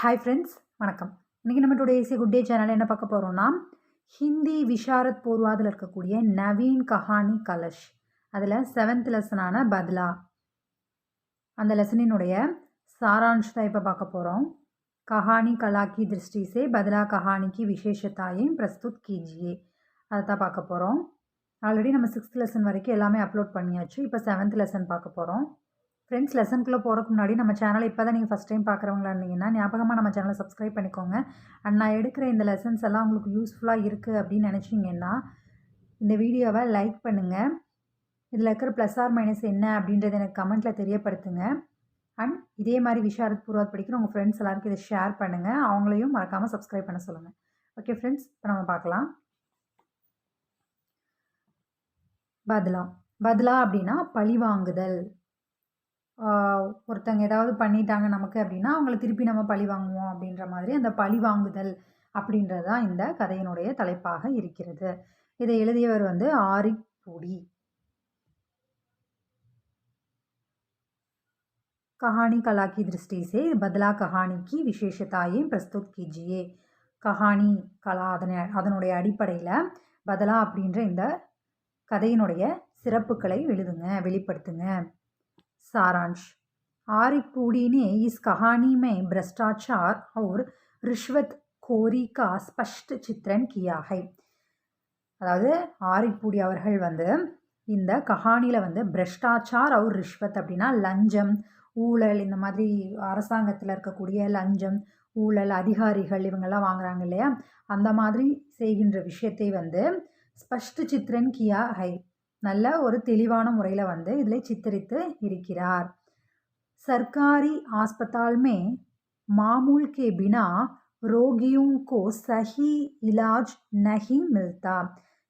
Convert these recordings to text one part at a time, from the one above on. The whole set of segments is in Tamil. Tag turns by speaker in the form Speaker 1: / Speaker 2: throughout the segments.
Speaker 1: हाय फ्रेंड्स வணக்கம். இன்னைக்கு நம்ம today is good day channel என்ன பார்க்க போறோம்னா ஹிந்தி விஷாரத் பூர்வாதில் இருக்கக்கூடிய நவீன் கஹானி கலஷ் அதில் 7th லெசனான பத்லா அந்த லெசனினுடைய சாராंश தான் இப்போ பார்க்க போகிறோம். कहानी कला की दृष्टि से बदला कहानी की विशेषताएं प्रस्तुत कीजिए அதை தான் பார்க்க போகிறோம். ஆல்ரெடி நம்ம 6th லெசன் வரைக்கும் எல்லாமே அப்லோட் பண்ணியாச்சு. இப்போ 7th லெசன் பார்க்க போகிறோம். ஃப்ரெண்ட்ஸ், லெசனுக்குள்ளே போகிறதுக்கு முன்னாடி நம்ம சேனலை இப்போ தான் நீங்கள் ஃபஸ்ட் டைம் பார்க்குறவங்களா இருந்தீங்கன்னா ஞாபகமாக நம்ம சேனலை சப்ஸ்கிரைப் பண்ணிக்கோங்க. அண்ட் நான் எடுக்கிற இந்த லெசன்ஸ் எல்லாம் உங்களுக்கு யூஸ்ஃபுல்லாக இருக்குது அப்படின்னு நினச்சிங்கன்னா இந்த வீடியோவை லைக் பண்ணுங்கள். இதில் இருக்கிற ப்ளஸ் ஆர் மைனஸ் என்ன அப்படின்றத எனக்கு கமெண்ட்டில் தெரியப்படுத்துங்க. அண்ட் இதே மாதிரி விஷாரத் பூர்வாத் படிக்கிற உங்கள் ஃப்ரெண்ட்ஸ் எல்லாருக்கும் இதை ஷேர் பண்ணுங்கள். அவங்களையும் மறக்காமல் சப்ஸ்கிரைப் பண்ண சொல்லுங்கள். ஓகே ஃப்ரெண்ட்ஸ், இப்போ நம்ம பார்க்கலாம். பத்லா பத்லா அப்படின்னா பழிவாங்குதல். ஒருத்தங்க ஏதாவது பண்ணிட்டாங்க நமக்கு அப்படின்னா அவங்கள திருப்பி நம்ம பழி வாங்குவோம் அப்படின்ற மாதிரி அந்த பழி வாங்குதல் அப்படின்றது தான் இந்த கதையினுடைய தலைப்பாக இருக்கிறது. இதை எழுதியவர் ஆரிக் பூடி. कहानी कला की दृष्टि से बदला कहानी की विशेषताएं प्रस्तुत कीजिए. கஹானி கலா அதனுடைய அடிப்படையில் பதலா அப்படின்ற இந்த கதையினுடைய சிறப்புகளை வெளிப்படுத்துங்க. सारांश. आरिक पूडी ने इस कहानी में भ्रष्टाचार और रिश्वत खोरी का स्पष्ट चित्रण किया है. அதாவது ஆரிக் பூடி அவர்கள் இந்த கஹானியில் பிரஷ்டாச்சார் அவர் ரிஷ்வத் அப்படின்னா லஞ்சம், ஊழல், இந்த மாதிரி அரசாங்கத்தில் இருக்கக்கூடிய லஞ்சம், ஊழல், அதிகாரிகள் இவங்கெல்லாம் வாங்குறாங்க இல்லையா, அந்த மாதிரி செய்கின்ற விஷயத்தை ஸ்பஷ்ட சித்ரன் கியா ஹை, நல்ல ஒரு தெளிவான முறையில் இதில் சித்தரித்து இருக்கிறார். सरकारी अस्पताल में मामूल के बिना रोगियों को सही इलाज नहीं मिलता.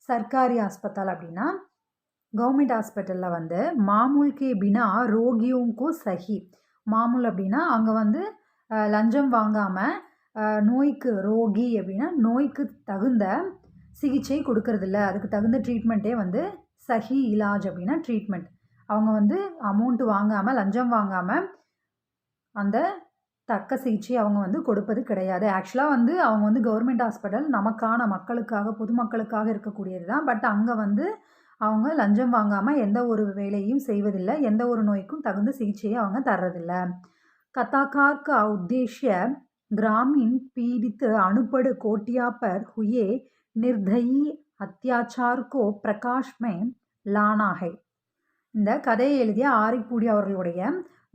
Speaker 1: सरकारी अस्पताल அப்படின்னா கவர்மெண்ட் ஹாஸ்பிட்டலில் மாமூல் கே பினா ரோகியோங்கோ சஹி. மாமூல் அப்படின்னா அங்கே லஞ்சம் வாங்காமல் நோய்க்கு, ரோகி அப்படின்னா நோய்க்கு தகுந்த சிகிச்சை கொடுக்கறதில்ல, அதுக்கு தகுந்த ட்ரீட்மெண்ட்டே சஹி இலாஜ் அப்படின்னா ட்ரீட்மெண்ட். அவங்க அமௌண்ட்டு வாங்காமல், லஞ்சம் வாங்காமல் அந்த தக்க சிகிச்சை அவங்க கொடுப்பது கிடையாது. ஆக்சுவலாக அவங்க கவர்மெண்ட் ஹாஸ்பிட்டல் நமக்கான மக்களுக்காக, பொதுமக்களுக்காக இருக்கக்கூடியது தான். பட் அங்கே அவங்க லஞ்சம் வாங்காமல் எந்த ஒரு வேலையும் செய்வதில்லை, எந்த ஒரு நோய்க்கும் தகுந்த சிகிச்சையை அவங்க தர்றதில்லை. कथाकार का उद्देश्य ग्रामीण पीड़ित अनपढ़ कोटिया पर हुए निर्दयी अत्याचार को प्रकाश में लाना है. இந்த கதையை எழுதிய ஆரிக் பூடி அவர்களுடைய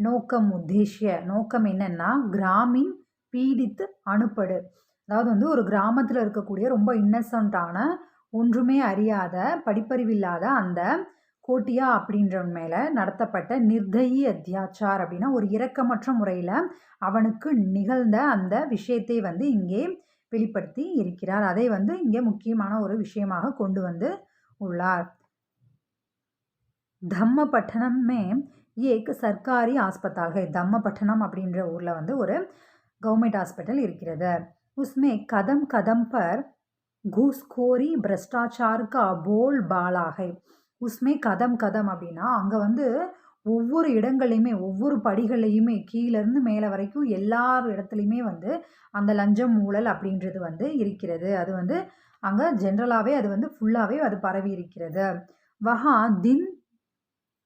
Speaker 1: நோக்கம் என்னன்னா, கிராமின் பீடித்து அனுப்படு, அதாவது ஒரு கிராமத்தில் இருக்கக்கூடிய ரொம்ப இன்னசென்ட்டான, ஒன்றுமே அறியாத, படிப்பறிவில்லாத அந்த கோட்டியா அப்படின்றவன் மேலே நடத்தப்பட்ட நிர்தயி அத்தியாச்சார் அப்படின்னா ஒரு இரக்கமற்ற முறையில் அவனுக்கு நிகழ்ந்த அந்த விஷயத்தை இங்கே வெளிப்படுத்தி இருக்கிறார். அதை இங்கே முக்கியமான ஒரு விஷயமாக கொண்டு உள்ளார். தம்மபட்டணம் ஏக் சர்க்காரி ஆஸ்பத்தால் है. தம்மபட்டணம் அப்படின்ற ஊரில் ஒரு கவர்மெண்ட் ஹாஸ்பிட்டல் இருக்கிறது. உஸ்மே கதம் கதம் பர் घूसखोरी भ्रष्टाचार का बोल बाला है. உஸ்மே கதம் கதம் அப்படின்னா அங்கே ஒவ்வொரு இடங்களையுமே, ஒவ்வொரு படிகளையுமே, கீழேருந்து மேலே வரைக்கும் எல்லா இடத்துலையுமே அந்த லஞ்சம், ஊழல் அப்படின்றது இருக்கிறது. அது அங்கே ஜென்ரலாகவே அது ஃபுல்லாகவே அது பரவி இருக்கிறது. வஹா தின்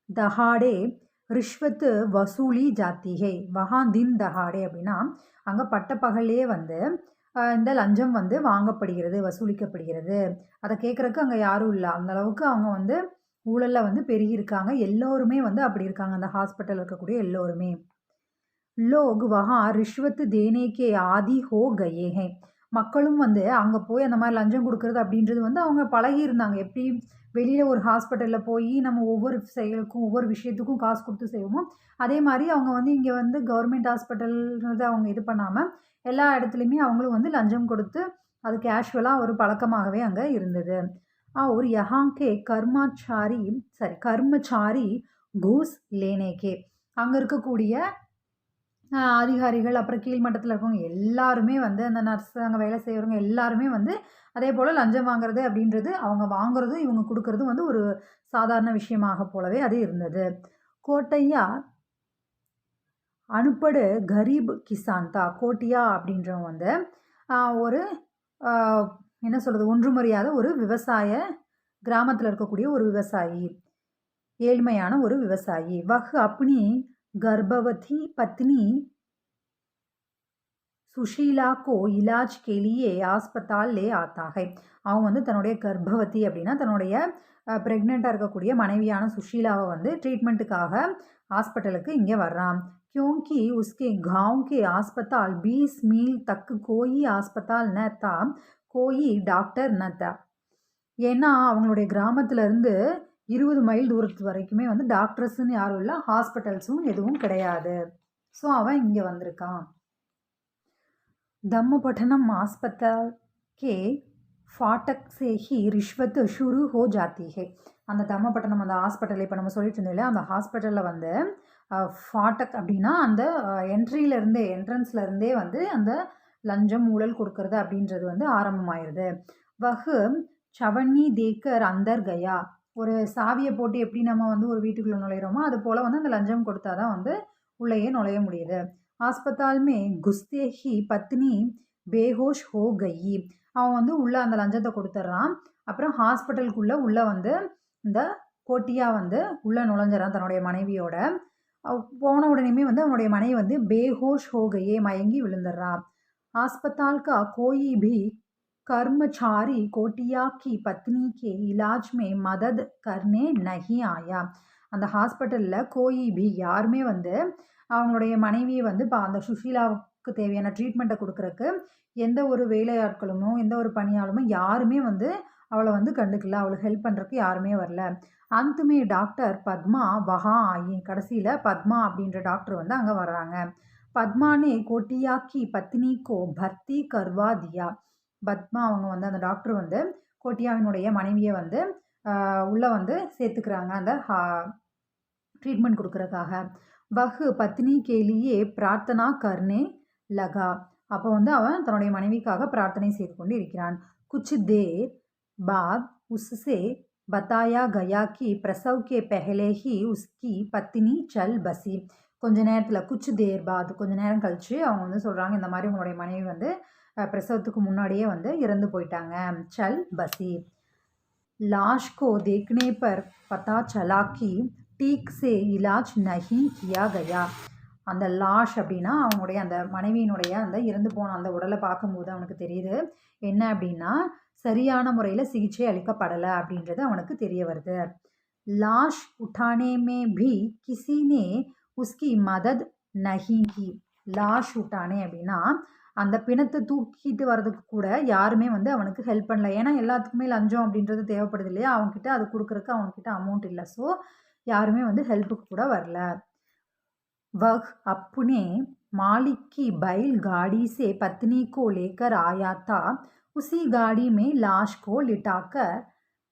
Speaker 1: தஹாடே ரிஷ்வத்து வசூலி ஜாத்திகை. வஹா தின் தஹாடே அப்படின்னா அங்கே பட்டப்பகல்லே இந்த லஞ்சம் வாங்கப்படுகிறது, வசூலிக்கப்படுகிறது. அதை கேட்குறக்கு அங்கே யாரும் இல்லை. அந்த அளவுக்கு அவங்க ஊழலில் பெருகி இருக்காங்க. எல்லோருமே அப்படி இருக்காங்க, அந்த ஹாஸ்பிட்டல் இருக்கக்கூடிய எல்லோருமே. லோக் வஹா ரிஷ்வத் தேனேக்கே ஆதி ஹோ கயே ஹே. மக்களும் அங்கே போய் அந்த மாதிரி லஞ்சம் கொடுக்கறது அப்படின்றது அவங்க பழகி இருந்தாங்க. எப்படி வெளியில் ஒரு ஹாஸ்பிட்டலில் போய் நம்ம ஒவ்வொரு செயலுக்கும், ஒவ்வொரு விஷயத்துக்கும் காசு கொடுத்து செய்வோமோ, அதே மாதிரி அவங்க இங்கே கவர்மெண்ட் ஹாஸ்பிட்டல்ன்றது அவங்க இது பண்ணாமல் எல்லா இடத்துலையுமே அவங்களும் லஞ்சம் கொடுத்து அது கேஷுவலாக ஒரு பழக்கமாகவே அங்கே இருந்தது. और यहाँ के कर्मचारी घूस लेने के, அங்கே இருக்கக்கூடிய அதிகாரிகள், அப்புறம் கீழ்மட்டத்தில் இருக்கவங்க எல்லாருமே அந்த நர்ஸ், அங்கே வேலை செய்கிறவங்க எல்லாருமே அதே போல் லஞ்சம் வாங்குறது அப்படின்றது, அவங்க வாங்குறதும் இவங்க கொடுக்குறதும் ஒரு சாதாரண விஷயமாக போலவே அது இருந்தது. கோட்டையா அனுப்படு கரீப் கிசான் தான். கோட்டியா அப்படின்றவன் வந்து ஒரு என்ன சொல்கிறது, ஒன்றுமறியாத ஒரு விவசாய, கிராமத்தில் இருக்கக்கூடிய ஒரு விவசாயி, ஏழ்மையான ஒரு விவசாயி. வஹ் அப்னி கர்ப்பவதி பத்னி சுஷீலா கோ இலாஜ் கே லியே ஆஸ்பத்தால் லே ஆத்தா ஹை. அவன் வந்து தன்னுடைய கர்ப்பவதி அப்படின்னா தன்னுடைய ப்ரெக்னெண்ட்டாக இருக்கக்கூடிய மனைவியான சுஷீலாவை வந்து ட்ரீட்மெண்ட்டுக்காக ஹாஸ்பிட்டலுக்கு இங்கே வர்றான். क्योंकि उसके गांव के अस्पताल 20 मील तक कोई अस्पताल न था, कोई டாக்டர் न था. ஏன்னா அவங்களுடைய கிராமத்துலேருந்து 20 மைல் தூரத்து வரைக்குமே வந்து டாக்டர்ஸ்ன்னு யாரும் இல்லை, ஹாஸ்பிட்டல்ஸும் எதுவும் கிடையாது. ஸோ அவன் இங்கே வந்திருக்கான். धम्मपठनम अस्पताल के फाटक से ही रिश्वत शुरू हो जाती है. அந்த தம்மப்பட்டணம் அந்த ஹாஸ்பிட்டல் இப்போ நம்ம சொல்லிட்டு இருந்தோம் இல்லையா, அந்த ஹாஸ்பிட்டலில் வந்து ஃபாட்டக் அப்படின்னா அந்த என்ட்ரன்ஸ்லேருந்தே வந்து அந்த லஞ்சம் ஊழல் கொடுக்கறது அப்படின்றது வந்து ஆரம்பமாயிருது. வஹு சவன்னி தேக்கர் அந்தர் கயா. ஒரு சாவியை போட்டு எப்படி நம்ம வந்து ஒரு வீட்டுக்குள்ளே நுழையிறோமோ அது போல் வந்து அந்த லஞ்சம் கொடுத்தா தான் வந்து உள்ளேயே நுழைய முடியுது. अस्पताल में घुसते ही पत्नी बेहोश हो गई. அவன் வந்து உள்ளே அந்த லஞ்சத்தை கொடுத்துட்றான். அப்புறம் ஹாஸ்பிட்டலுக்குள்ளே உள்ளே வந்து இந்த கோட்டியா வந்து உள்ளே நுழைஞ்சிடறான் தன்னுடைய மனைவியோட. போன உடனேயுமே வந்து அவனுடைய மனைவி வந்து பேஹோஷ் ஹோகையே மயங்கி விழுந்துடுறான். अस्पताल का कोई भी कर्मचारी कोटिया की पत्नी के इलाज में मदद करने नहीं आया. அந்த ஹாஸ்பிட்டலில் கோயி பி யாருமே வந்து அவங்களுடைய மனைவியை வந்து அந்த சுஷீலாவுக்கு தேவையான ட்ரீட்மெண்ட்டை கொடுக்குறக்கு எந்த ஒரு வேலையாட்களுமோ எந்த ஒரு பணியாளுமோ யாருமே வந்து அவளை வந்து கண்டுக்கல, அவளுக்கு ஹெல்ப் பண்ணுறதுக்கு யாருமே வரல. அந்தமே டாக்டர் பத்மா வஹா ஆயி. கடைசியில் பத்மா அப்படின்ற டாக்டர் வந்து அங்கே வர்றாங்க. பத்மானே கோட்டியாக்கி பத்னிக்கோ பர்த்தி கர்வா தியா. பத்மா அவங்க வந்து அந்த டாக்டர் வந்து கோட்டியாவினுடைய மனைவியை வந்து உள்ளே வந்து சேர்த்துக்கிறாங்க அந்த ட்ரீட்மெண்ட் கொடுக்குறதுக்காக. வஹ் பத்னி கேலியே பிரார்த்தனா கர்னே லகா. அப்போ வந்து அவன் தன்னுடைய மனைவிக்காக பிரார்த்தனை செய்து கொண்டு இருக்கிறான். குச் தேர் பாத் உஸ்ஸே பத்தாயா கயா கி பிரசவ் கே பெஹலே ஹி உஸ்கி பத்னி சல் பசி. கொஞ்ச நேரத்தில் குச் தேர் பாத் கொஞ்ச நேரம் கழித்து அவங்க வந்து சொல்கிறாங்க, இந்த மாதிரி உங்களுடைய மனைவி வந்து பிரசவத்துக்கு முன்னாடியே வந்து இறந்து போயிட்டாங்க. சல் பசி. लाश को देखने पर पता चला कि ठीक से इलाज नहीं किया गया. அந்த லாஷ் அப்படின்னா அவனுடைய அந்த மனைவியினுடைய அந்த இறந்து போன அந்த உடலை பார்க்கும்போது அவனுக்கு தெரியுது என்ன அப்படின்னா சரியான முறையில் சிகிச்சை அளிக்கப்படலை அப்படின்றது அவனுக்கு தெரிய வருது. லாஷ் உठाने में भी किसी ने उसकी मदद नहीं की. லாஷ் உட்டானே அப்படின்னா அந்த பிணத்தை தூக்கிட்டு வர்றதுக்கு கூட யாருமே வந்து அவனுக்கு ஹெல்ப் பண்ணல. ஏன்னா எல்லாத்துக்குமே லஞ்சம் அப்படின்றது தேவைப்படுது இல்லையா, அவன்கிட்ட அது கொடுக்குறக்கு அவன்கிட்ட அமௌண்ட் இல்லை. ஸோ யாருமே வந்து ஹெல்ப்புக்கு கூட வரல. वह अपने मालिक की बैल गाड़ी से पत्नी को लेकर आया था. उसी गाड़ी में लाश को लिटाकर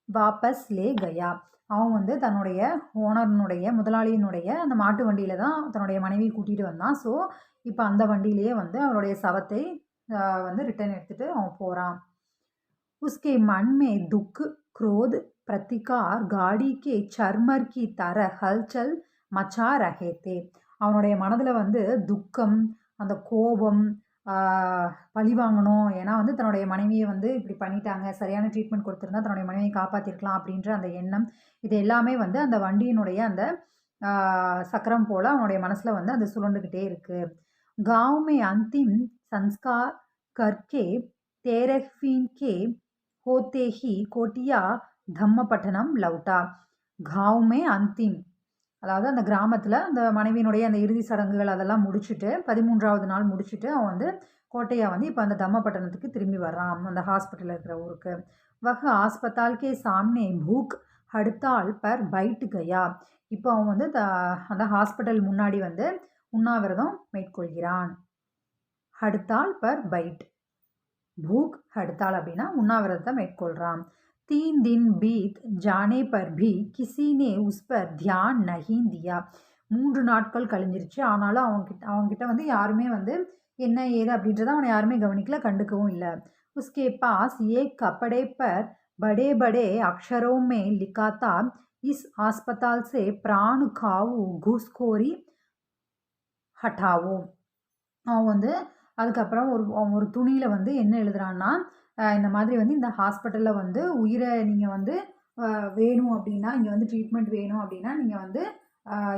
Speaker 1: वापस ले गया. அவன் வந்து தன்னுடைய ஓனர்னுடைய முதலாளியினுடைய அந்த மாட்டு வண்டியில் தான் தன்னுடைய மனைவி கூட்டிகிட்டு வந்தான். ஸோ இப்போ அந்த வண்டியிலேயே வந்து அவனுடைய சவத்தை வந்து ரிட்டர்ன் எடுத்துகிட்டு அவன் போகிறான். उसके मन में दुख क्रोध प्रतिकार गाड़ी के चरमर की तरह हलचल मचा रहे थे. அவனுடைய மனதில் வந்து துக்கம், அந்த கோபம், பழி வாங்கணும், ஏன்னா வந்து தன்னுடைய மனைவியை வந்து இப்படி பண்ணிட்டாங்க, சரியான ட்ரீட்மெண்ட் கொடுத்துருந்தா தன்னுடைய மனைவியை காப்பாற்றிருக்கலாம் அப்படின்ற அந்த எண்ணம், இது எல்லாமே வந்து அந்த வண்டியினுடைய அந்த சக்கரம் போல் அவனுடைய மனசில் வந்து அது சுழண்டுக்கிட்டே இருக்குது. गांव में अंतिम संस्कार करके 13वीं के होते ही कोटिया धम्मपट्टनम लौटा. गांव में अंतिम அதாவது அந்த கிராமத்தில் அந்த மனைவியினுடைய அந்த இறுதி சடங்குகள் அதெல்லாம் முடிச்சுட்டு 13வது நாள் முடிச்சுட்டு அவன் வந்து கோட்டையா வந்து இப்போ அந்த தம்மப்பட்டணத்துக்கு திரும்பி வர்றான், அந்த ஹாஸ்பிட்டலில் இருக்கிற ஊருக்கு. வஹ் ஆஸ்பத்தால் கே சாம்னே பூக் ஹடுத்தால் பர் பைட் கயா. இப்போ அவன் வந்து அந்த ஹாஸ்பிட்டல் முன்னாடி வந்து உண்ணாவிரதம் மேற்கொள்கிறான். ஹடுத்தால் பர் பைட், பூக் ஹடுத்தால் அப்படின்னா உண்ணாவிரதத்தை மேற்கொள்கிறான். 3 दिन बीत जाने पर भी किसी ने उस पर ध्यान नहीं दिया. 3 நாட்கள் கழிஞ்சிருச்சு, ஆனாலும் அவங்ககிட்ட வந்து யாருமே வந்து என்ன ஏது அப்படின்றத அவனை யாருமே கவனிக்கல, கண்டுக்கவும் இல்லை. उसके पास एक कपड़े पर बड़े बड़े अक्षरों में लिखा था, इस अस्पताल से प्राण खाऊ घूसखोरी ஹட்டாவோ. அவன் வந்து அதுக்கப்புறம் ஒரு துணியில் வந்து என்ன எழுதுறான்னா, இந்த மாதிரி வந்து இந்த ஹாஸ்பிட்டலில் வந்து உயிரை நீங்கள் வந்து வேணும் அப்படின்னா, இங்கே வந்து ட்ரீட்மெண்ட் வேணும் அப்படின்னா நீங்கள் வந்து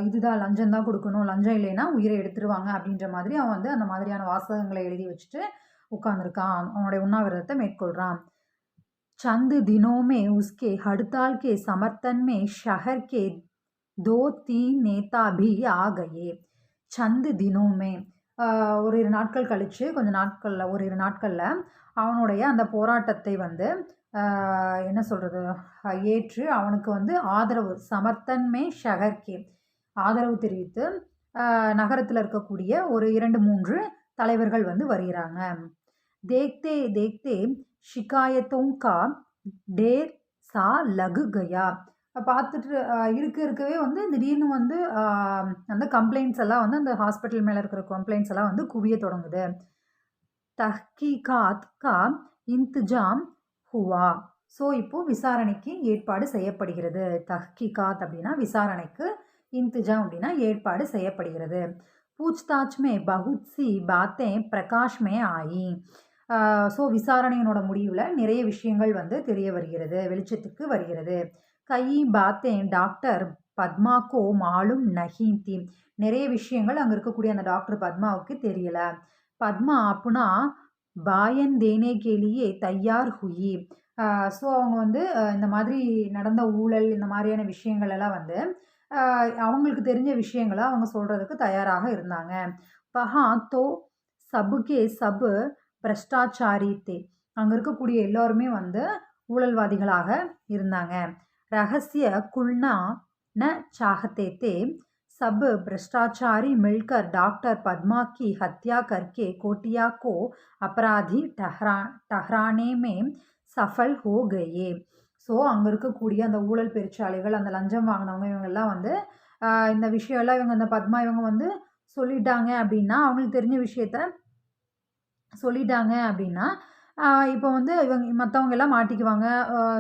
Speaker 1: இதுதான் லஞ்சம் தான் கொடுக்கணும், லஞ்சம் இல்லைன்னா உயிரை எடுத்துருவாங்க அப்படின்ற மாதிரி அவன் வந்து அந்த மாதிரியான வாசகங்களை எழுதி வச்சுட்டு உட்காந்துருக்கான். அவனுடைய உண்ணாவிரதத்தை மேற்கொள்கிறான். चंद दिनों में उसके हड़ताल के समर्थन में शहर के 2-3 नेता भी आ गए. चंद दिनों में ஓரிரு நாட்கள் கழிச்சு ஓரிரு நாட்களில் அவனுடைய அந்த போராட்டத்தை வந்து என்ன சொல்கிறது ஏற்று அவனுக்கு வந்து ஆதரவு சமர்த்தன்மே ஷஹர்கே ஆதரவு தெரிவித்து நகரத்தில் இருக்கக்கூடிய ஒரு 2-3 தலைவர்கள் வந்து வருகிறாங்க. देखते देखते शिकायतों का ढेर सा लग गया. பார்த்துட்டு இருக்கவே வந்து திடீர்னு வந்து அந்த கம்ப்ளைண்ட்ஸ் எல்லாம் வந்து அந்த ஹாஸ்பிட்டல் மேலே இருக்கிற கம்ப்ளைண்ட்ஸ் எல்லாம் வந்து குவிய தொடங்குது. தஹ்கீகாத் கா இன்திஜாம் ஹுவா. ஸோ இப்போது விசாரணைக்கு ஏற்பாடு செய்யப்படுகிறது. தஹ்கீகாத் அப்படின்னா விசாரணைக்கு, இன்திஜாம் அப்படின்னா ஏற்பாடு செய்யப்படுகிறது. பூச்தாச் மே பகுத் சி பாத்தேன் பிரகாஷ் மே ஆயி. ஸோ விசாரணையினோட முடிவில் நிறைய விஷயங்கள் வந்து தெரிய வருகிறது, வெளிச்சத்துக்கு வருகிறது. கை பாத்தேன் டாக்டர் பத்மாக்கோ மாலும் நஹீம் தி. நிறைய விஷயங்கள் அங்கே இருக்கக்கூடிய அந்த டாக்டர் பத்மாவுக்கு தெரியல. பத்மா அப்புனா பாயன் தேனே கேலியே தையார் ஹுயி. ஸோ அவங்க வந்து இந்த மாதிரி நடந்த ஊழல் இந்த மாதிரியான விஷயங்கள் எல்லாம் வந்து அவங்களுக்கு தெரிஞ்ச விஷயங்களை அவங்க சொல்கிறதுக்கு தயாராக இருந்தாங்க. பஹா தோ சபுகே சபு பிரஷ்டாச்சாரி தே. அங்கே இருக்கக்கூடிய எல்லோருமே வந்து ஊழல்வாதிகளாக இருந்தாங்க. ரகசிய குல்னா ந சாகத்தே தே. सब भ्रष्टाचारी मिलकर डॉक्टर पद्मा की हत्या करके कोटिया को अपराधी ठहराने में सफल हो गए. ஸோ அங்கே இருக்கக்கூடிய அந்த ஊழல் பெருச்சாளிகள், அந்த லஞ்சம் வாங்கினவங்க இவங்கெல்லாம் வந்து இந்த விஷயம்லாம் இவங்க அந்த பத்மா இவங்க வந்து சொல்லிட்டாங்க அப்படின்னா, அவங்களுக்கு தெரிஞ்ச விஷயத்த சொல்லிட்டாங்க அப்படின்னா, இப்போ வந்து மற்றவங்க எல்லாம் மாட்டிக்குவாங்க.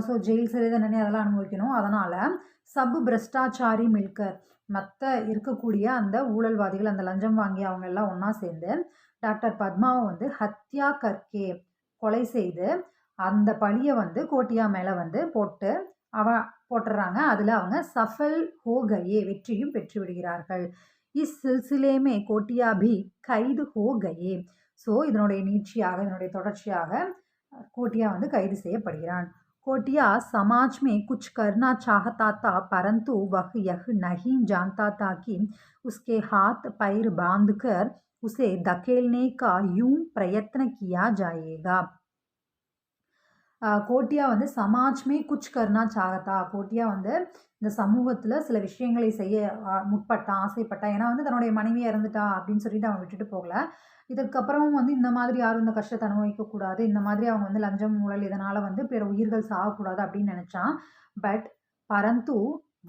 Speaker 1: ஸோ ஜெயில் சிறை தண்டனை அதெல்லாம் அனுபவிக்கணும். அதனால் சப் பிரஷ்டாச்சாரி மில்கர் மற்ற இருக்கக்கூடிய அந்த ஊழல்வாதிகள், அந்த லஞ்சம் வாங்கி அவங்க எல்லாம் ஒன்றா சேர்ந்து டாக்டர் பத்மாவை வந்து ஹத்யா கர்கே கொலை செய்து அந்த பழியை வந்து கோட்டியா மேலே வந்து போட்டுடுறாங்க. அதில் அவங்க சஃபல் ஹோகையே வெற்றியும் பெற்று விடுகிறார்கள். இஸ் சில்சிலேமே கோட்டியா பி கைது ஹோகையே. ஸோ இதனுடைய நீட்சியாக, இதனுடைய தொடர்ச்சியாக கோட்டியா வந்து கைது செய்யப்படுகிறான். कोटिया समाज में कुछ करना चाहता था, परंतु वह यह नहीं जानता था कि उसके हाथ पैर बांधकर उसे धकेलने का यूं प्रयत्न किया जाएगा. கோட்டியா வந்து சமாஜ்மே குச் கர்னா சாகத்தா. கோட்டியா வந்து இந்த சமூகத்தில் சில விஷயங்களை செய்ய முற்பட்டான், ஆசைப்பட்டான். ஏன்னா வந்து தன்னுடைய மனைவி இறந்துட்டா அப்படின்னு சொல்லிட்டு அவன் விட்டுட்டு போகல. இதுக்கப்புறமும் வந்து இந்த மாதிரி யாரும் இந்த கஷ்டத்தை அனுபவிக்கக்கூடாது, இந்த மாதிரி அவங்க வந்து லஞ்சம் ஊழல் இதனால் வந்து பிற உயிர்கள் சாகக்கூடாது அப்படின்னு நினச்சான். பட் பரந்து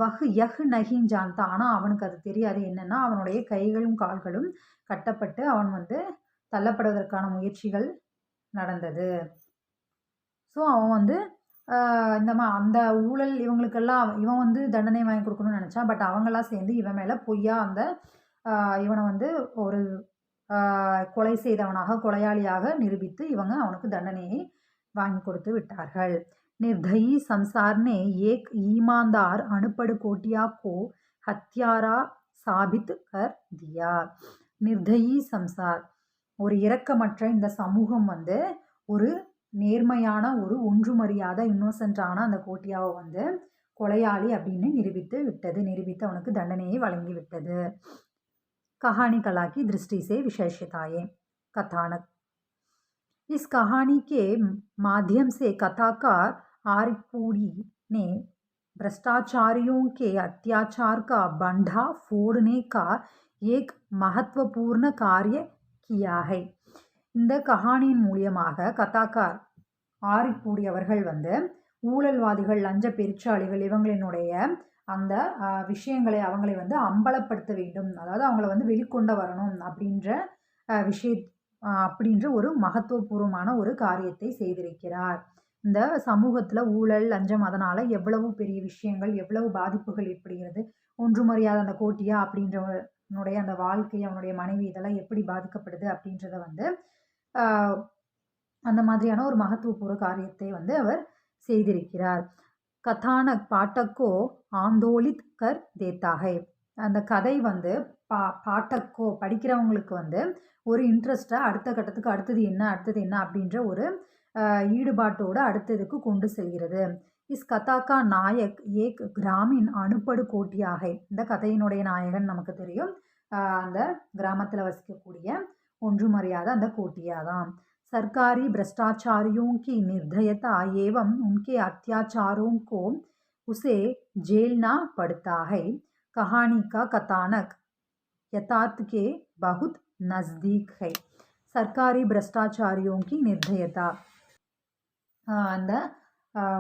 Speaker 1: வஹ் யஹ் நஹீன் ஜான்தா. ஆனால் அவனுக்கு அது தெரியாது. என்னென்னா அவனுடைய கைகளும் கால்களும் கட்டப்பட்டு அவன் வந்து தள்ளப்படுவதற்கான முயற்சிகள் நடந்தது. ஸோ அவன் வந்து அந்த ஊழல் இவங்களுக்கெல்லாம் இவன் வந்து தண்டனை வாங்கி கொடுக்கணும்னு நினச்சான். பட் அவங்களாம் சேர்ந்து இவன் மேலே பொய்யா இவனை வந்து ஒரு கொலை செய்தவனாக, கொலையாளியாக நிரூபித்து இவங்க அவனுக்கு தண்டனையை வாங்கி கொடுத்து விட்டார்கள். निर्दयी संसार ने एक ईमानदार अनपढ़ कोटिया को हत्यारा साबित कर दिया. निर्दयी संसार ஒரு இரக்கமற்ற இந்த சமூகம் வந்து ஒரு நேர்மையான ஒரு ஒன்றுமறியாத இன்னோசென்ட்டான அந்த கோட்டியாவை வந்து கொலையாளி அப்படின்னு நிரூபித்து அவனுக்கு தண்டனையை வழங்கி விட்டது. कहानी कला की दृष्टि से विशेषताएं. कथानक. इस कहानी के माध्यम से कथाकार आरिकपूड़ी ने भ्रष्टाचारियों के अत्याचार का बंधा फोड़ने का एक महत्वपूर्ण कार्य किया है. இந்த கஹானியின் மூலியமாக கதாக்கார் ஆரிப்பூடி அவர்கள் வந்து ஊழல்வாதிகள், லஞ்ச பெருச்சாளிகள் இவங்களினுடைய அந்த விஷயங்களை அவங்களை வந்து அம்பலப்படுத்த வேண்டும், அதாவது அவங்கள வந்து வெளிக்கொண்டு வரணும் அப்படின்ற ஒரு மகத்துவபூர்வமான ஒரு காரியத்தை செய்திருக்கிறார். இந்த சமூகத்தில் ஊழல், லஞ்சம் அதனால் எவ்வளவு பெரிய விஷயங்கள், எவ்வளவு பாதிப்புகள் ஏற்படுகிறது. ஒன்றுமறியாத அந்த கோட்டியா அப்படின்ற அவனுடைய அந்த வாழ்க்கை, அவனுடைய மனைவி இதெல்லாம் எப்படி பாதிக்கப்படுது அப்படின்றத வந்து அந்த மாதிரியான ஒரு மகத்துவபூர்வ காரியத்தை வந்து அவர் செய்திருக்கிறார். கதானக் பாட்டக்கோ ஆந்தோலித் கர் தேத்தா ஹை. அந்த கதை வந்து பாட்டக்கோ படிக்கிறவங்களுக்கு வந்து ஒரு இன்ட்ரெஸ்ட்டா அடுத்த கட்டத்துக்கு அடுத்தது என்ன அப்படின்ற ஒரு ஈடுபாட்டோட அடுத்ததுக்கு கொண்டு செல்கிறது. இஸ் கதா கா நாயக் ஏக் கிராமின் அனுப்படு கோட்டியா ஹை. இந்த கதையினுடைய நாயகன் நமக்கு தெரியும். அந்த கிராமத்துல வசிக்கக்கூடிய ஒன்றும் அறியாத அந்த கோட்டியா தான். सरकारी भ्रष्टाचारियों की निर्दयता एवं उनके अत्याचारों को उसे झेलना पड़ता है. कहानी का कथानक यथार्थ के बहुत नज़दीक है. सरकारी भ्रष्टाचारियों की निर्दयता அந்த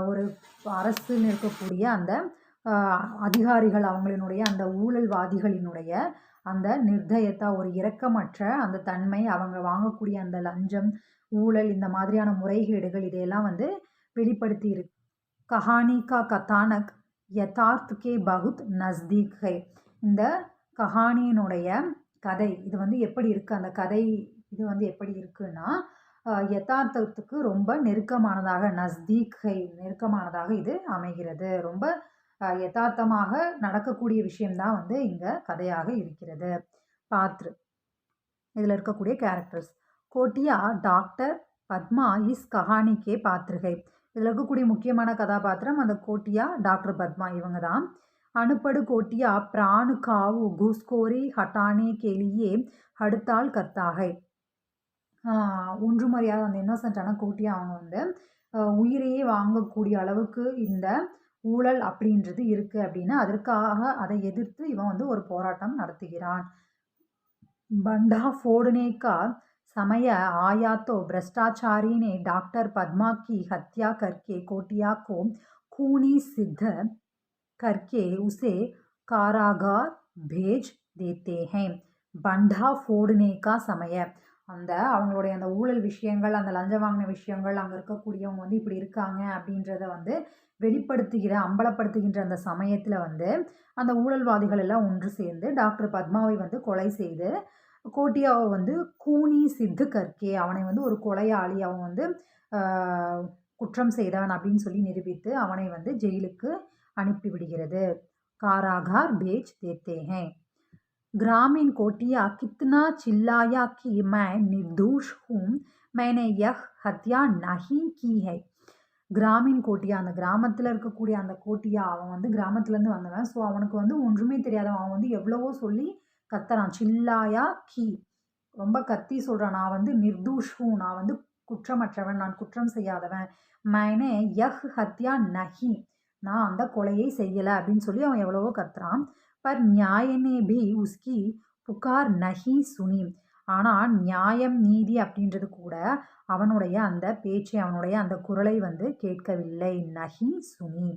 Speaker 1: ஒரு அரசில் இருக்கக்கூடிய அந்த அதிகாரிகள் அவங்களினுடைய அந்த ஊழல்வாதிகளினுடைய அந்த நிர்தயத்தா ஒரு இரக்கமற்ற அந்த தன்மை, அவங்க வாங்கக்கூடிய அந்த லஞ்சம், ஊழல் இந்த மாதிரியான முறைகேடுகள் இதையெல்லாம் வந்து வெளிப்படுத்தி இருக்கு. கஹானி கா கதானக் யதார்த் கே பகுத் நஸ்தீக் ஹை. இந்த கஹானியினுடைய கதை இது வந்து எப்படி இருக்குது, அந்த கதை இது வந்து எப்படி இருக்குன்னா யதார்த்தத்துக்கு ரொம்ப நெருக்கமானதாக, நஸ்தீக் ஹை நெருக்கமானதாக இது அமைகிறது. ரொம்ப யதார்த்தமாக நடக்கக்கூடிய விஷயம்தான் வந்து இங்கே கதையாக இருக்கிறது. பாத்ரு இதில் இருக்கக்கூடிய கேரக்டர்ஸ் கோட்டியா டாக்டர் பத்மா இஸ் கஹானிக்கே பாத்ருகை. இதில் இருக்கக்கூடிய முக்கியமான கதாபாத்திரம் அந்த கோட்டியா டாக்டர் பத்மா இவங்க தான். அனுப்படு கோட்டியா பிராணு காவு குஸ்கோரி ஹட்டானே கேலியே ஹடுத்தால் கர்த்தாகை. ஒன்றும் அறியாத அந்த இன்னோசென்டான கோட்டியா அவங்க வந்து உயிரையே வாங்கக்கூடிய அளவுக்கு இந்த ஊழல் அப்படின்றது இருக்குது அப்படின்னு அதற்காக அதை எதிர்த்து இவன் வந்து ஒரு போராட்டம் நடத்துகிறான். बंडा फोड़ने का समय आया तो भ्रष्टाचारी ने डॉक्टर पद्मा की हत्या करके कोटिया को खूनी सिद्ध करके उसे कारागार भेज देते हैं. बंडा फोड़ने का समय அந்த அவங்களுடைய அந்த ஊழல் விஷயங்கள், அந்த லஞ்சம் வாங்கின விஷயங்கள், அங்கே இருக்கக்கூடியவங்க வந்து இப்படி இருக்காங்க அப்படின்றத வந்து அம்பலப்படுத்துகின்ற அந்த சமயத்தில் வந்து அந்த ஊழல்வாதிகள் எல்லாம் ஒன்று சேர்ந்து டாக்டர் பத்மாவை வந்து கொலை செய்து கோட்டியாவை வந்து கூனி சித்து கற்கே அவனை வந்து ஒரு கொலையாளி, அவன் வந்து குற்றம் செய்தவன் அப்படின்னு சொல்லி நிரூபித்து அவனை வந்து ஜெயிலுக்கு அனுப்பிவிடுகிறது. காராகார் பேஜ் தேத்தே ஹே. ग्रामीण कोटिया कितना चिल्लाया कि मैं निर्दोष हूँ, मैंने यह हत्या नहीं की है. கிராமின் கோட்டியா அந்த கிராமத்தில் இருக்கக்கூடிய அந்த கோட்டியா அவன் வந்து கிராமத்துலேருந்து வந்தவன். ஸோ அவனுக்கு வந்து ஒன்றுமே தெரியாதவன். அவன் வந்து எவ்வளவோ சொல்லி கத்துறான். சில்லாயா கி ரொம்ப கத்தி சொல்கிறான். நான் வந்து நிர்தூஷூ, நான் வந்து குற்றமற்றவன், நான் குற்றம் செய்யாதவன். மைனே யஹ் ஹத்யா நஹி, நான் அந்த கொலையை செய்யலை அப்படின்னு சொல்லி அவன் எவ்வளவோ கத்துறான். पर न्याय ने भी उसकी पुकार नहीं सुनी. ஆனால் நியாயம் நீதி அப்படின்றது கூட அவனுடைய அந்த பேச்சை, அவனுடைய அந்த குரலை வந்து கேட்கவில்லை. நஹி சுனி.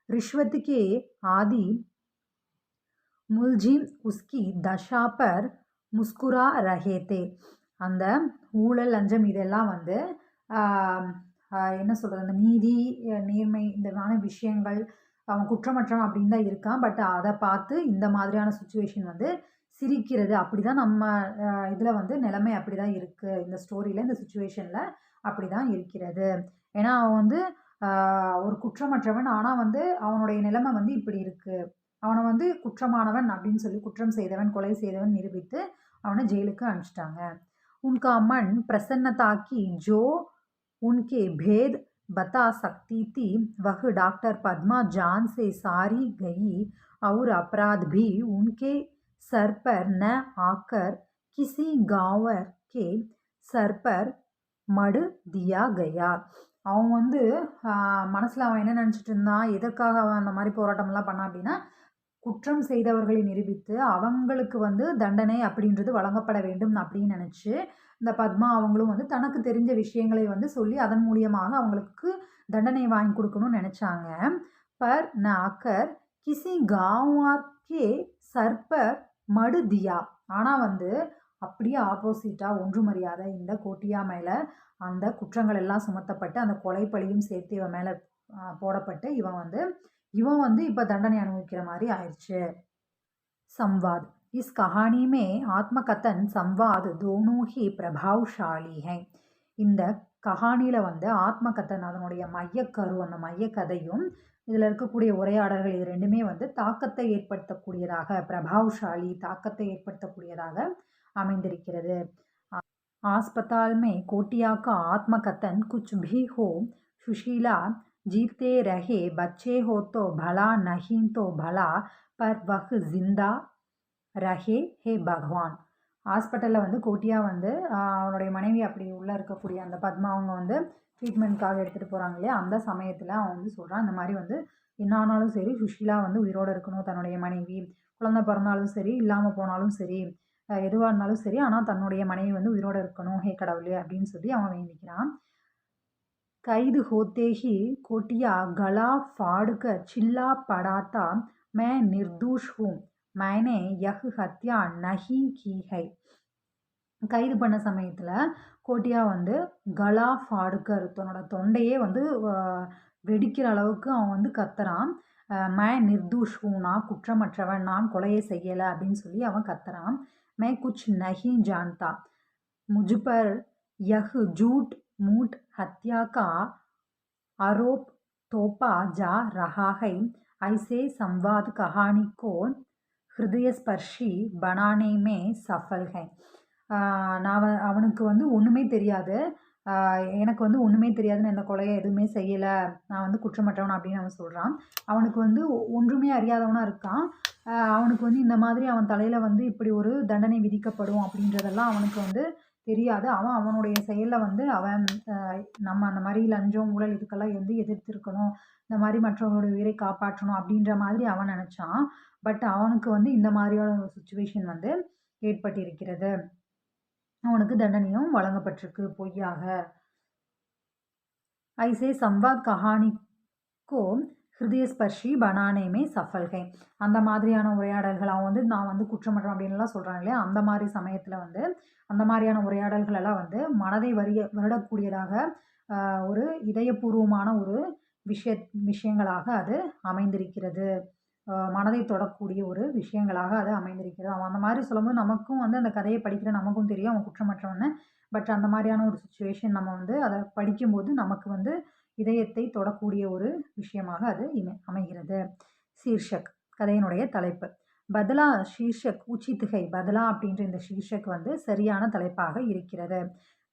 Speaker 1: ரிஷ்வத்துக்கே ஆதி முல்ஜிம் உஸ்கி தஷா பர் முஸ்குரா ரஹேத்தே. அந்த ஊழல் லஞ்சம் இதெல்லாம் வந்து என்ன சொல்கிறது, அந்த நீதி நேர்மை இந்த விஷயங்கள் அவன் குற்றமற்றவன் அப்படின்னு தான் இருக்கான். பட் அதை பார்த்து இந்த மாதிரியான சுச்சுவேஷன் வந்து சிரிக்கிறது. அப்படி தான் நம்ம இதில் வந்து நிலைமை அப்படி தான் இருக்குது. இந்த ஸ்டோரியில் இந்த சுச்சுவேஷனில் அப்படி தான் இருக்கிறது. ஏன்னா அவன் வந்து ஒரு குற்றமற்றவன், ஆனால் வந்து அவனுடைய நிலைமை வந்து இப்படி இருக்குது. அவனை வந்து குற்றமானவன் அப்படின்னு சொல்லி குற்றம் செய்தவன், கொலை செய்தவன் நிரூபித்து அவனை ஜெயிலுக்கு அனுப்பிச்சிட்டாங்க. உன்கா மன் பிரசன்னதாக்கி ஜோ உன்கே பேத் बता सकती थी वह डॉक्टर पद्मा जान से सारी गई और अपराध भी उनके सर पर न आकर किसी गांवर के सर पर मड़ दिया गया. அவன் வந்து மனசில் அவன் என்ன நினச்சிட்டு இருந்தான், எதற்காக அவன் அந்த மாதிரி போராட்டம்லாம் பண்ணான் அப்படின்னா, குற்றம் செய்தவர்களை நிரூபித்து அவங்களுக்கு வந்து தண்டனை அப்படின்றது வழங்கப்பட வேண்டும் அப்படின்னு நினச்சி இந்த பத்மா அவங்களும் வந்து தனக்கு தெரிஞ்ச விஷயங்களை வந்து சொல்லி அதன் மூலியமாக அவங்களுக்கு தண்டனை வாங்கி கொடுக்கணும்னு நினச்சாங்க. பர் ந ஆக்கர் கிசி காவாக்கே சர்பர் மடு தியா. ஆனால் வந்து அப்படியே ஆப்போசிட்டாக ஒன்றும் அறியாத இந்த கோட்டியா மேலே அந்த குற்றங்கள் எல்லாம் சுமத்தப்பட்டு அந்த கொலைப்பழியும் சேர்த்து இவன் மேலே போடப்பட்டு இவன் வந்து இப்போ தண்டனை அனுபவிக்கிற மாதிரி ஆயிடுச்சு. சம்வாத் इस कहानी में आत्मकथन संवाद दोनों ही प्रभावशाली हैं. இந்த கஹானியில வந்து ஆத்மகதன் அதனுடைய மையக்கரு அந்த மையக்கதையும் இதில் இருக்கக்கூடிய உரையாடல்கள் இது ரெண்டுமே வந்து தாக்கத்தை ஏற்படுத்தக்கூடியதாக பிரபாவசாலி தாக்கத்தை ஏற்படுத்தக்கூடியதாக அமைந்திருக்கிறது. अस्पताल में कोटिया का आत्मकथन कुछ भी हो, सुशीला जीते रहे, बच्चे हो तो भला नहीं तो भला, पर वह जिंदा ரஹே ஹே பகவான். ஹாஸ்பிட்டலில் வந்து கோட்டியா வந்து அவனுடைய மனைவி அப்படி உள்ளே இருக்கக்கூடிய அந்த பத்மா அவங்க வந்து ட்ரீட்மெண்ட்காக எடுத்துகிட்டு போகிறாங்க இல்லையா, அந்த சமயத்தில் அவன் வந்து சொல்கிறான் இந்த மாதிரி வந்து என்ன ஆனாலும் சரி சுஷீலா வந்து உயிரோடு இருக்கணும், தன்னுடைய மனைவி குழந்தை பிறந்தாலும் சரி இல்லாமல் போனாலும் சரி எதுவாக இருந்தாலும் சரி, ஆனால் தன்னுடைய மனைவி வந்து உயிரோடு இருக்கணும் ஹே கடவுளே அப்படின்னு சொல்லி அவன் வேண்டிக்கிறான். கைது होते ही कोटिया गला फाड़ कर चिल्ला पड़ा था, मैं निर्दोष हूँ, मैंने यह हत्या नहीं की है. கைது பண்ண சமயத்தில் கோட்டியா வந்து கலா ஃபாடுக்கர் தன்னோட தொண்டையே வந்து வெடிக்கிற அளவுக்கு அவன் வந்து கத்துறான். மே நிர்தூஷ் ஹூ, நான் குற்றமற்றவன், நான் கொலையை செய்யலை அப்படின்னு சொல்லி அவன் கத்துறான். மே குச் நஹி ஜான்தா, मुझ पर यह झूठ मूठ हत्या का आरोप थोपा जा रहा है. ऐसे संवाद कहानी को ஹிருதயஸ்பர்ஷி பனானே மே சஃபல் ஹை. அவனுக்கு வந்து ஒன்றுமே தெரியாது, எனக்கு வந்து ஒன்றுமே தெரியாதுன்னு இந்த கொலையை எதுவுமே செய்யலை, நான் வந்து குற்றமற்றவன் அப்படின்னு அவன் சொல்கிறான். அவனுக்கு வந்து ஒன்றுமே அறியாதவனாக இருக்கான். அவனுக்கு வந்து இந்த மாதிரி அவன் தலையில் வந்து இப்படி ஒரு தண்டனை விதிக்கப்படும் அப்படின்றதெல்லாம் அவனுக்கு வந்து தெரியாது. அவன் அவனுடைய செயலில் வந்து அவன் நம்ம அந்த மாதிரி லஞ்சம் ஊழல் இதுக்கெல்லாம் வந்து எதிர்த்திருக்கணும், இந்த மாதிரி மற்றவங்களுடைய உயிரை காப்பாற்றணும் அப்படின்ற மாதிரி அவன் நினச்சான். பட் அவனுக்கு வந்து இந்த மாதிரியான ஒரு சுச்சுவேஷன் வந்து ஏற்பட்டிருக்கிறது, அவனுக்கு தண்டனையும் வழங்கப்பட்டிருக்கு பொய்யாக. ஐசே சம்வாத் கஹானிக்கோ ஹிருதயஸ்பர்ஷி பனானேமே சஃபல்கை. அந்த மாதிரியான உரையாடல்கள் அவன் வந்து நான் வந்து குற்றமற்றம் அப்படின்லாம் சொல்கிறான் இல்லையா, அந்த மாதிரி சமயத்தில் வந்து அந்த மாதிரியான உரையாடல்கள் எல்லாம் வந்து மனதை வருடக்கூடியதாக ஒரு இதயபூர்வமான ஒரு விஷயங்களாக அது அமைந்திருக்கிறது, மனதை தொடக்கூடிய ஒரு விஷயங்களாக அது அமைந்திருக்கிறது. அவன் அந்த மாதிரி சொல்லும்போது நமக்கும் வந்து அந்த கதையை படிக்கிற நமக்கும் தெரியும் அவன் குற்றமற்றவன்னு. பட் அந்த மாதிரியான ஒரு சுச்சுவேஷன் நம்ம வந்து அதை படிக்கும்போது நமக்கு வந்து இதயத்தை தொடக்கூடிய ஒரு விஷயமாக அது அமைகிறது. சீர்ஷக், கதையினுடைய தலைப்பு. பதலா ஷீர்ஷக் உச்சித்கை. பதலா அப்படின்ற இந்த ஷீர்ஷக் வந்து சரியான தலைப்பாக இருக்கிறது.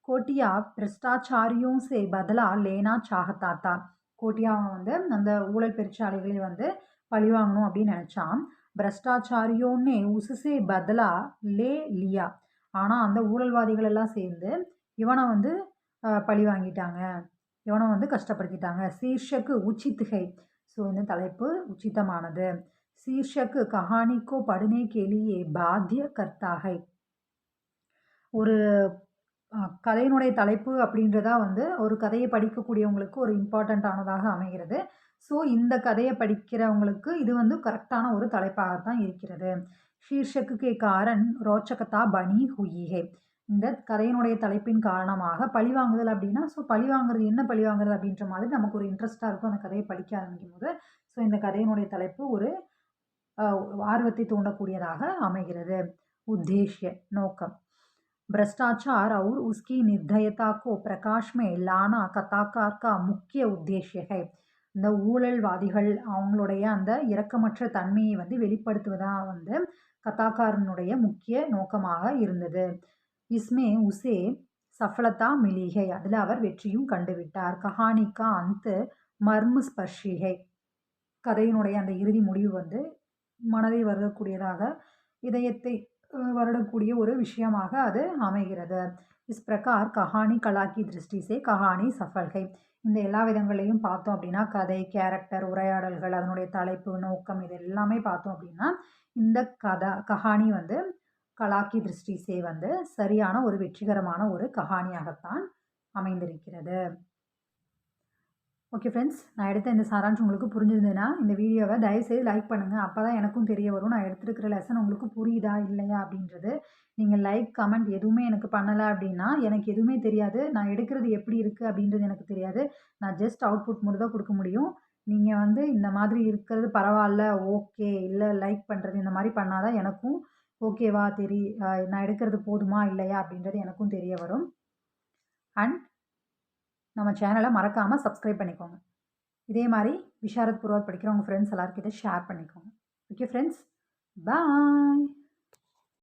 Speaker 1: கோட்டியா பிரஷ்டாச்சாரியும் சே பதலா லேனா சாகத்தாத்தா. கோட்டியா வந்து அந்த ஊழல் பெருச்சாளிகளை வந்து பழிவாங்கணும் அப்படின்னு நினச்சான். பிரஷ்டாச்சாரியோன்னே உசுசே பதலா லே லியா. ஆனால் அந்த ஊழல்வாதிகள் எல்லாம் சேர்ந்து இவனை வந்து பழி வாங்கிட்டாங்க, இவனை வந்து கஷ்டப்படுத்திட்டாங்க. சீர்ஷக்கு உச்சித்கை. ஸோ இந்த தலைப்பு உச்சிதமானது. சீர்ஷக்கு கஹானிக்கோ படுனே கேலியே பாத்திய கர்த்தாகை. ஒரு கதையினுடைய தலைப்பு அப்படின்றதா வந்து ஒரு கதையை படிக்கக்கூடியவங்களுக்கு ஒரு இம்பார்ட்டண்ட்டானதாக அமைகிறது. ஸோ இந்த கதையை படிக்கிறவங்களுக்கு இது வந்து கரெக்டான ஒரு தலைப்பாகத்தான் இருக்கிறது. ஷீர்ஷக்கு கே காரன் ரோச்சகதா பனி ஹுயிஹே. இந்த கதையினுடைய தலைப்பின் காரணமாக பழிவாங்குதல் அப்படின்னா, ஸோ பழிவாங்குறது என்ன பழிவாங்குறது அப்படின்ற மாதிரி நமக்கு ஒரு இன்ட்ரெஸ்டாக இருக்கும் அந்த கதையை படிக்க ஆரம்பிக்கும் போது. ஸோ இந்த கதையினுடைய தலைப்பு ஒரு ஆர்வத்தை தூண்டக்கூடியதாக அமைகிறது. உத்தேஷ்ய, நோக்கம். भ्रष्टाचार और उसकी निर्दयता को प्रकाश में लाना कथाकार का मुख्य उद्देश्य है. இந்த ஊழல்வாதிகள் அவங்களுடைய அந்த இரக்கமற்ற தன்மையை வந்து வெளிப்படுத்துவதா வந்து கதாக்காரனுடைய முக்கிய நோக்கமாக இருந்தது. இஸ்மே உசே சஃலதா மிலிகை. அதில் அவர் வெற்றியும் கண்டுவிட்டார். கஹானிக்கா அந்த மர்ம ஸ்பர்ஷிகை. கதையினுடைய அந்த இறுதி முடிவு வந்து மனதை வருடக்கூடியதாக, இதயத்தை வருடக்கூடிய ஒரு விஷயமாக அது அமைகிறது. இஸ் பிரகார் கஹானி கலாக்கி திருஷ்டி சே கஹானி சஃபல்கை. இந்த எல்லா விதங்களையும் பார்த்தோம் அப்படின்னா, கதை, கேரக்டர், உரையாடல்கள், அதனுடைய தலைப்பு, நோக்கம், இது எல்லாமே பார்த்தோம் அப்படின்னா இந்த கஹானி வந்து கலாக்கி திருஷ்டி சே வந்து சரியான ஒரு வெற்றிகரமான ஒரு கஹானியாகத்தான் அமைந்திருக்கிறது. ஓகே ஃப்ரெண்ட்ஸ், நான் எடுத்த இந்த சாராம்சம் உங்களுக்கு புரிஞ்சிருந்ததுன்னா இந்த வீடியோவை தயவுசெய்து லைக் பண்ணுங்கள். அப்போ தான் எனக்கும் தெரிய வரும் நான் எடுத்துருக்கிற லெசன் உங்களுக்கு புரியுதா இல்லையா அப்படின்றது. நீங்கள் லைக், கமெண்ட் எதுவுமே எனக்கு பண்ணலை அப்படின்னா எனக்கு எதுவுமே தெரியாது. நான் எடுக்கிறது எப்படி இருக்குது அப்படின்றது எனக்கு தெரியாது. நான் ஜஸ்ட் அவுட்புட் மட்டும் தான் கொடுக்க முடியும். நீங்கள் வந்து இந்த மாதிரி இருக்கிறது பரவாயில்ல, ஓகே, இல்லை லைக் பண்ணுறது இந்த மாதிரி பண்ணால் தான் எனக்கும் ஓகேவா நான் எடுக்கிறது போதுமா இல்லையா அப்படின்றது எனக்கும் தெரிய வரும். அண்ட் நம்ம சேனலை மறக்காமல் சப்ஸ்கிரைப் பண்ணிக்கோங்க. இதே மாதிரி விஷாரத் பூர்வாத் படிக்கிற உங்கள் ஃப்ரெண்ட்ஸ் எல்லாருக்கிட்ட ஷேர் பண்ணிக்கோங்க. ஓகே ஃப்ரெண்ட்ஸ், பாய்.